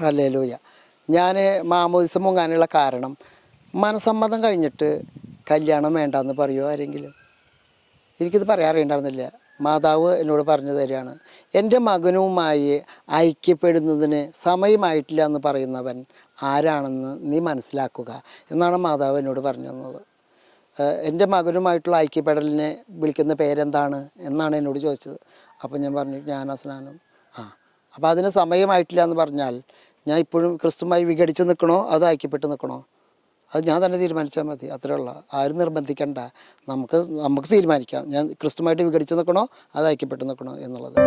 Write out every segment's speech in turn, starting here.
Hallelujah. ഞാൻ മാമോദിസ മുങ്ങാനുള്ള കാരണം മനസ്സമ്മതം കഴിഞ്ഞിട്ട് കല്യാണം വേണ്ടെന്ന് പറയുമോ ആരെങ്കിലും? എനിക്കിത് പറയാൻ അറിയണ്ടായിരുന്നില്ല. മാതാവ് എന്നോട് പറഞ്ഞു തരികയാണ്, എൻ്റെ മകനുമായി ഐക്യപ്പെടുന്നതിന് സമയമായിട്ടില്ല എന്ന് പറയുന്നവൻ ആരാണെന്ന് നീ മനസ്സിലാക്കുക എന്നാണ് മാതാവ് എന്നോട് പറഞ്ഞു തന്നത്. എൻ്റെ മകനുമായിട്ടുള്ള ഐക്യപ്പെടലിനെ വിളിക്കുന്ന പേരെന്താണ് എന്നാണ് എന്നോട് ചോദിച്ചത്. അപ്പോൾ ഞാൻ പറഞ്ഞു ജ്ഞാനസ്നാനം. അപ്പോൾ അതിന് സമയമായിട്ടില്ല എന്ന് പറഞ്ഞാൽ ഞാൻ ഇപ്പോഴും ക്രിസ്തുമായി വിഘടിച്ച് നിൽക്കണോ അതോ ഐക്യപ്പെട്ട് നിൽക്കണോ? അത് ഞാൻ തന്നെ തീരുമാനിച്ചാൽ മതി, അത്രേ ഉള്ള. ആരും നിർബന്ധിക്കണ്ട, നമുക്ക് തീരുമാനിക്കാം ഞാൻ ക്രിസ്തുമായിട്ട് വിഘടിച്ച് നിൽക്കണോ അത് ഐക്യപ്പെട്ട് നിൽക്കണോ എന്നുള്ളത്.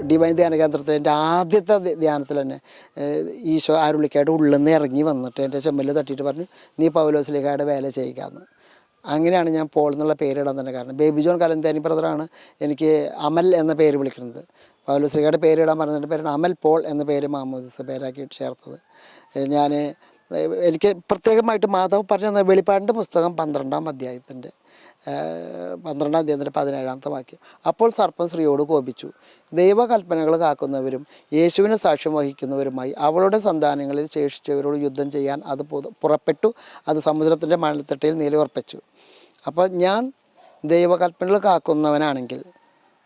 ഡിവൈൻ ധ്യാന കേന്ദ്രത്തിൽ എൻ്റെ ആദ്യത്തെ ധ്യാനത്തിൽ തന്നെ ഈശോ ആരുള്ളിക്കായിട്ട് ഉള്ളിൽ നിന്ന് ഇറങ്ങി വന്നിട്ട് എൻ്റെ ചെമ്മല് തട്ടിയിട്ട് പറഞ്ഞു, നീ പൗലോസ്ലീഹായുടെ വേല ചെയ്യുകയെന്ന്. അങ്ങനെയാണ് ഞാൻ പോൾ എന്നുള്ള പേരിടാൻ തന്നെ കാരണം. ബേബി ജോൺ കലന്താനി ബ്രദറാണ് എനിക്ക് അമൽ എന്ന പേര് വിളിക്കുന്നത്. പൗലോസ്ലീഹായുടെ പേരിടാൻ പറഞ്ഞതിൻ്റെ പേരാണ് അമൽ പോൾ എന്ന പേര് മാമോദിസ പേരാക്കി ചേർത്തത്. എനിക്ക് പ്രത്യേകമായിട്ട് മാധവ് പറഞ്ഞ വെളിപ്പാടിൻ്റെ പുസ്തകം 12-ാം അധ്യായത്തിൻ്റെ 17-ാമത്തെ വാക്യം. അപ്പോൾ സർപ്പം സ്ത്രീയോട് കോപിച്ചു, ദൈവകൽപ്പനകൾ കാക്കുന്നവരും യേശുവിന് സാക്ഷ്യം വഹിക്കുന്നവരുമായി അവളുടെ സന്താനങ്ങളിൽ ശേഷിച്ചവരോട് യുദ്ധം ചെയ്യാൻ അത് പുറപ്പെട്ടു. അത് സമുദ്രത്തിൻ്റെ മണൽത്തട്ടയിൽ നിലയുറപ്പിച്ചു. അപ്പോൾ ഞാൻ ദൈവകൽപ്പനകൾ കാക്കുന്നവനാണെങ്കിൽ,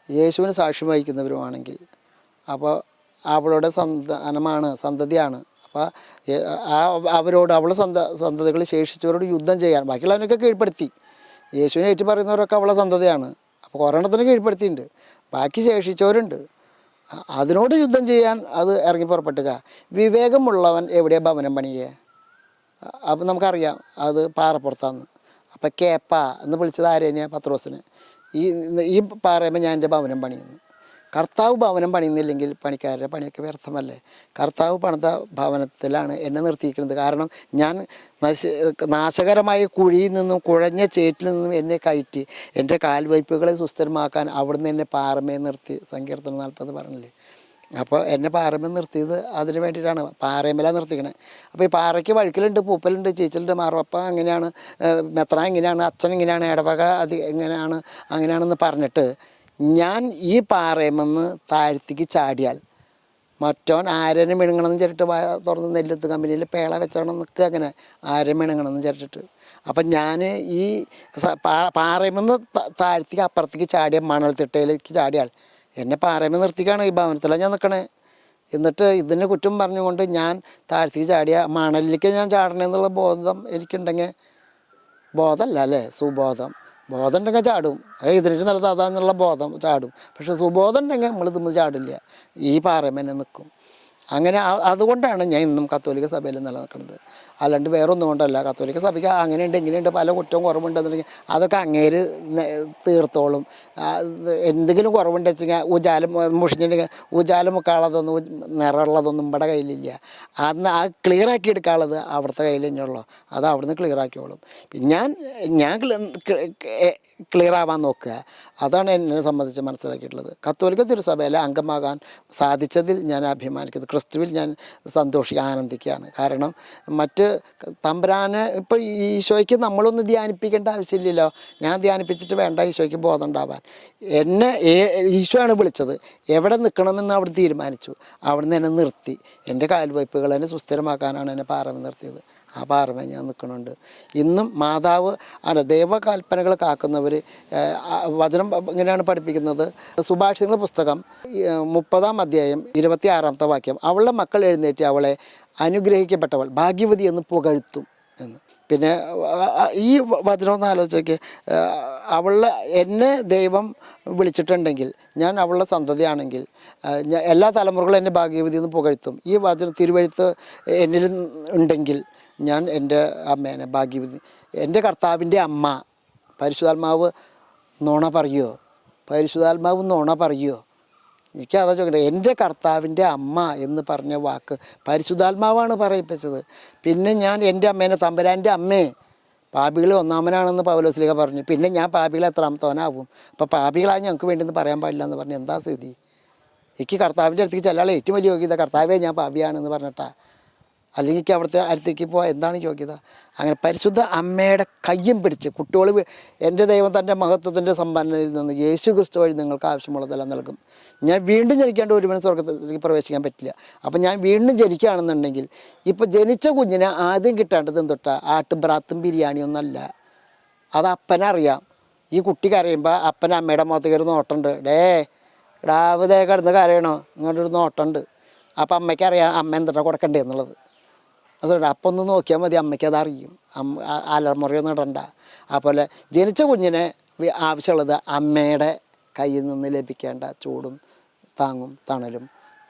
യേശുവിന് സാക്ഷ്യം വഹിക്കുന്നവരുമാണെങ്കിൽ, അപ്പോൾ അവളുടെ സന്തതിയാണ്. അപ്പോൾ അവളുടെ സന്തതികൾ ശേഷിച്ചവരോട് യുദ്ധം ചെയ്യാൻ, ബാക്കിയുള്ളവനൊക്കെ കീഴ്പ്പെടുത്തി. യേശുവിനെ ഏറ്റു പറയുന്നവരൊക്കെ അവളെ സന്തതിയാണ്. അപ്പോൾ കൊറോണത്തിന് കീഴ്പ്പെടുത്തിയിട്ടുണ്ട്, ബാക്കി ശേഷിച്ചവരുണ്ട്. അതിനോട് യുദ്ധം ചെയ്യാൻ അത് ഇറങ്ങി പുറപ്പെട്ടുക. വിവേകമുള്ളവൻ എവിടെയാണ് ഭവനം പണിയുക? അപ്പം നമുക്കറിയാം അത് പാറപ്പുറത്താന്ന്. അപ്പം കേപ്പ എന്ന് വിളിച്ചത് ആരെയാണ്? പത്രോസിന്. ഈ പാറയുമ്പോൾ ഞാൻ എൻ്റെ ഭവനം പണിയുന്നു. കർത്താവ് ഭവനം പണിയുന്നില്ലെങ്കിൽ പണിക്കാരുടെ പണിയൊക്കെ വ്യർത്ഥമല്ലേ? കർത്താവ് പണിത ഭവനത്തിലാണ് എന്നെ നിർത്തിയിരിക്കുന്നത്. കാരണം ഞാൻ നാശകരമായ കുഴിയിൽ നിന്നും കുഴഞ്ഞ ചേറ്റിൽ നിന്നും എന്നെ കയറ്റി എൻ്റെ കാൽവയ്പ്പുകളെ സുസ്ഥിരമാക്കാൻ അവിടുന്ന് എന്നെ പാറമേ നിർത്തി. സങ്കീർത്തനം 40 പറഞ്ഞില്ലേ? അപ്പോൾ എന്നെ പാറമേ നിർത്തിയത് അതിന് വേണ്ടിയിട്ടാണ്. പാറമേലാണ് നിർത്തിക്കണേ. അപ്പോൾ ഈ പാറയ്ക്ക് വഴുക്കലുണ്ട്, പൂപ്പലുണ്ട്, ചീച്ചലുണ്ട്, മാറപ്പ അങ്ങനെയാണ്, മെത്ര ഇങ്ങനെയാണ്, അച്ഛൻ ഇങ്ങനെയാണ്, ഇടവക അത് എങ്ങനെയാണ്, അങ്ങനെയാണെന്ന് പറഞ്ഞിട്ട് ഞാൻ ഈ പാറയമെന്ന് താഴ്ത്തിക്ക് ചാടിയാൽ മറ്റവൻ ആരെന്നെ മിണുങ്ങണമെന്ന് വിചാരിച്ചിട്ട് തുറന്ന് നെല്ലത്ത് കമ്പനിയിൽ പേള വെച്ചോണം നിൽക്കുക. അങ്ങനെ ആരെ മിണങ്ങണമെന്ന് വിചാരിച്ചിട്ട്. അപ്പം ഞാൻ ഈ പാറയമെന്ന് താഴ്ത്തിക്ക് അപ്പുറത്തേക്ക് ചാടിയ മണൽത്തിട്ടയിലേക്ക് ചാടിയാൽ എന്നെ പാറയമെന്ന് നിർത്തിക്കാണ്. ഈ ഭവനത്തിലാണ് ഞാൻ നിൽക്കണേ. എന്നിട്ട് ഇതിന് കുറ്റം പറഞ്ഞുകൊണ്ട് ഞാൻ താഴ്ത്തിക്ക് ചാടിയ മണലിലേക്ക് ഞാൻ ചാടണമെന്നുള്ള ബോധം എനിക്കുണ്ടെങ്കിൽ, ബോധമല്ല അല്ലേ, സുബോധം. ബോധം ഉണ്ടെങ്കിൽ ചാടും, ഇതിന് നല്ലത് അതാന്നുള്ള ബോധം ചാടും. പക്ഷെ സുബോധം ഉണ്ടെങ്കിൽ നമ്മൾ ഇതൊന്നും ചാടില്ല, ഈ പാറമേനെ നിൽക്കും. അങ്ങനെ അതുകൊണ്ടാണ് ഞാൻ ഇന്നും കത്തോലിക്ക സഭയിൽ നിലനിൽക്കുന്നത്. അല്ലാണ്ട് വേറൊന്നും കൊണ്ടല്ല. കത്തോലിക്ക സഭയ്ക്ക് അങ്ങനെയുണ്ട് ഇങ്ങനെയുണ്ട് പല കുറ്റവും കുറവുണ്ടെന്നുണ്ടെങ്കിൽ അതൊക്കെ അങ്ങേര് തീർത്തോളും. എന്തെങ്കിലും കുറവുണ്ട് വെച്ചാൽ ഉജാലം മുഷിഞ്ഞിട്ടുണ്ടെങ്കിൽ ഉജാലം മുക്കാളതൊന്നും നിറമുള്ളതൊന്നും ഇവിടെ കയ്യിലില്ല. അന്ന് ആ ക്ലിയറാക്കി എടുക്കാനുള്ളത് അവിടുത്തെ കയ്യിൽ തന്നെയുള്ളൂ. അത് അവിടുന്ന് ക്ലിയറാക്കിയോളും. ഞാൻ ക്ലിയർ ആവാൻ നോക്കുക. അതാണ് എന്നെ സംബന്ധിച്ച് മനസ്സിലാക്കിയിട്ടുള്ളത്. കത്തോലിക്ക തിരുസഭയിലെ അംഗമാകാൻ സാധിച്ചതിൽ ഞാൻ അഭിമാനിക്കുന്നത്. ക്രിസ്തുവിൽ ഞാൻ ആനന്ദിക്കുകയാണ്. കാരണം മറ്റ് തമ്പുരാനെ ഇപ്പോൾ ഈശോയ്ക്ക് നമ്മളൊന്ന് ധ്യാനിപ്പിക്കേണ്ട ആവശ്യമില്ലല്ലോ. ഞാൻ ധ്യാനിപ്പിച്ചിട്ട് വേണ്ട ഈശോയ്ക്ക് ബോധം ഉണ്ടാവാൻ. എന്നെ ഈശോയാണ് വിളിച്ചത്. എവിടെ നിൽക്കണമെന്ന് അവിടെ തീരുമാനിച്ചു. അവിടുന്ന് എന്നെ നിർത്തി. എൻ്റെ കാൽവയ്പ്പുകൾ എന്നെ സുസ്ഥിരമാക്കാനാണ് എന്നെ പാറമ നിർത്തിയത്. ആ പാറമേ ഞാൻ നിൽക്കണുണ്ട്. ഇന്നും മാതാവ് ആണ് ദൈവകൽപ്പനകൾ കാക്കുന്നവർ. വചനം ഇങ്ങനെയാണ് പഠിപ്പിക്കുന്നത്. സുഭാഷിതങ്ങളുടെ പുസ്തകം 30-ാം അധ്യായം 26-ാമത്തെ വാക്യം, അവളുടെ മക്കൾ എഴുന്നേറ്റ് അവളെ അനുഗ്രഹിക്കപ്പെട്ടവൾ ഭാഗ്യവതി എന്ന് പുകഴ്ത്തും എന്ന്. പിന്നെ ഈ വചനം ഒന്ന് ആലോചിച്ചൊക്കെ, എന്നെ ദൈവം വിളിച്ചിട്ടുണ്ടെങ്കിൽ, ഞാൻ അവളുടെ സന്തതിയാണെങ്കിൽ, എല്ലാ തലമുറകളും എന്നെ ഭാഗ്യവതി എന്ന് പുകഴ്ത്തും. ഈ വചനം തിരുവഴുത്ത് എന്നിൽ ഉണ്ടെങ്കിൽ ഞാൻ എൻ്റെ അമ്മേനെ ഭാഗ്യവതി. എൻ്റെ കർത്താവിൻ്റെ അമ്മ പരിശുദ്ധാത്മാവ് നുണ പറയുമോ? പരിശുദ്ധാത്മാവ് നുണ പറയുമോ? എനിക്കതാ ചോദിക്കട്ടെ. എൻ്റെ കർത്താവിൻ്റെ അമ്മ എന്ന് പറഞ്ഞ വാക്ക് പരിശുദ്ധാത്മാവാണ് പറയിപ്പിച്ചത്. പിന്നെ ഞാൻ എൻ്റെ അമ്മേനെ തമ്പുരാൻ്റെ അമ്മേ, പാപികൾ ഒന്നാമനാണെന്ന് പൗലോസ്ലീഹ പറഞ്ഞു. പിന്നെ ഞാൻ പാപികൾ എത്രാമത്തവനാവും? അപ്പോൾ പാപികളായി ഞങ്ങൾക്ക് വേണ്ടിയെന്ന് പറയാൻ പാടില്ല എന്ന് പറഞ്ഞ് എന്താ സ്ഥിതി? എനിക്ക് കർത്താവിൻ്റെ അടുത്തേക്ക് ചെല്ലാനുള്ള ഏറ്റവും വലിയ യോഗ്യത കർത്താവേ ഞാൻ പാപിയാണെന്ന് പറഞ്ഞിട്ടാ. അല്ലെങ്കിൽ എനിക്ക് അവിടുത്തെ അടുത്തേക്ക് പോകാൻ എന്താണ് യോഗ്യത? അങ്ങനെ പരിശുദ്ധ അമ്മയുടെ കയ്യും പിടിച്ച് കുട്ടികൾ, എൻ്റെ ദൈവം തൻ്റെ മഹത്വത്തിൻ്റെ സമ്പന്നതയിൽ നിന്ന് യേശു ക്രിസ്തു വഴി നിങ്ങൾക്ക് ആവശ്യമുള്ളതെല്ലാം നൽകും. ഞാൻ വീണ്ടും ജനിക്കാണ്ട് ഒരുവനും സ്വർഗ്ഗത്തിലേക്ക് പ്രവേശിക്കാൻ പറ്റില്ല. അപ്പം ഞാൻ വീണ്ടും ജനിക്കുകയാണെന്നുണ്ടെങ്കിൽ ഇപ്പോൾ ജനിച്ച കുഞ്ഞിനെ ആദ്യം കിട്ടേണ്ടത് എന്തൊട്ടാ? ആട്ടുംബ്രാത്തും ബിരിയാണിയൊന്നല്ല. അത് അപ്പനറിയാം. ഈ കുട്ടി കരയുമ്പോൾ അപ്പൻ അമ്മയുടെ മുഖത്ത് കയറി നോട്ടുണ്ട്. ഡാവതേ കിടന്ന് കരയണോ, ഇങ്ങോട്ടൊരു നോട്ടുണ്ട്. അപ്പം അമ്മയ്ക്കറിയാം അമ്മ എന്തിട്ടാ കൊടുക്കണ്ടേ എന്നുള്ളത്. അതുകൊണ്ട് അപ്പം ഒന്ന് നോക്കിയാൽ മതി, അമ്മയ്ക്ക് അതറിയും. അലമുറയൊന്നും ഇടണ്ട. അതുപോലെ ജനിച്ച കുഞ്ഞിന് ആവശ്യമുള്ളത് അമ്മയുടെ കയ്യിൽ നിന്ന് ലഭിക്കേണ്ട ചൂടും താങ്ങും തണലും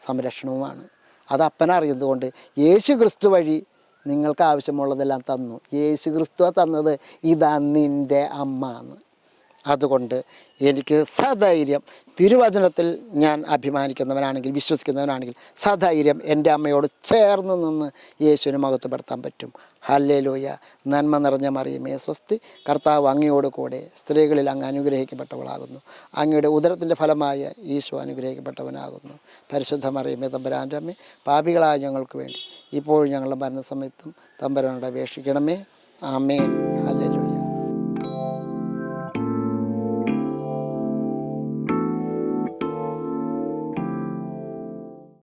സംരക്ഷണവുമാണ്. അത് അപ്പനറിയുന്നത് കൊണ്ട് യേശു ക്രിസ്തു വഴി നിങ്ങൾക്ക് ആവശ്യമുള്ളതെല്ലാം തന്നു. യേശു ക്രിസ്തു തന്നത് ഇതാ നിൻ്റെ അമ്മ എന്ന്. അതുകൊണ്ട് എനിക്ക് സധൈര്യം തിരുവചനത്തിൽ ഞാൻ അഭിമാനിക്കുന്നവനാണെങ്കിൽ, വിശ്വസിക്കുന്നവനാണെങ്കിൽ സധൈര്യം എൻ്റെ അമ്മയോട് ചേർന്ന് നിന്ന് യേശുവിനെ മഹത്വപ്പെടുത്താൻ പറ്റും. ഹല്ലേലൂയ. നന്മ നിറഞ്ഞ മറിയമേ സ്വസ്തി, കർത്താവ് അങ്ങയോട് കൂടെ സ്ത്രീകളിൽ അങ്ങ് അനുഗ്രഹിക്കപ്പെട്ടവളാകുന്നു. അങ്ങയുടെ ഉദരത്തിൻ്റെ ഫലമായ ഈശോ അനുഗ്രഹിക്കപ്പെട്ടവനാകുന്നു. പരിശുദ്ധ മറിയമേ തമ്പുരാൻ്റെ അമ്മേ, പാപികളായ ഞങ്ങൾക്ക് വേണ്ടി ഇപ്പോഴും ഞങ്ങളുടെ മരണസമയത്തും തമ്പുരാനോട് അപേക്ഷിക്കണമേ. ആമേൻ. ഹല്ലേലൂയ.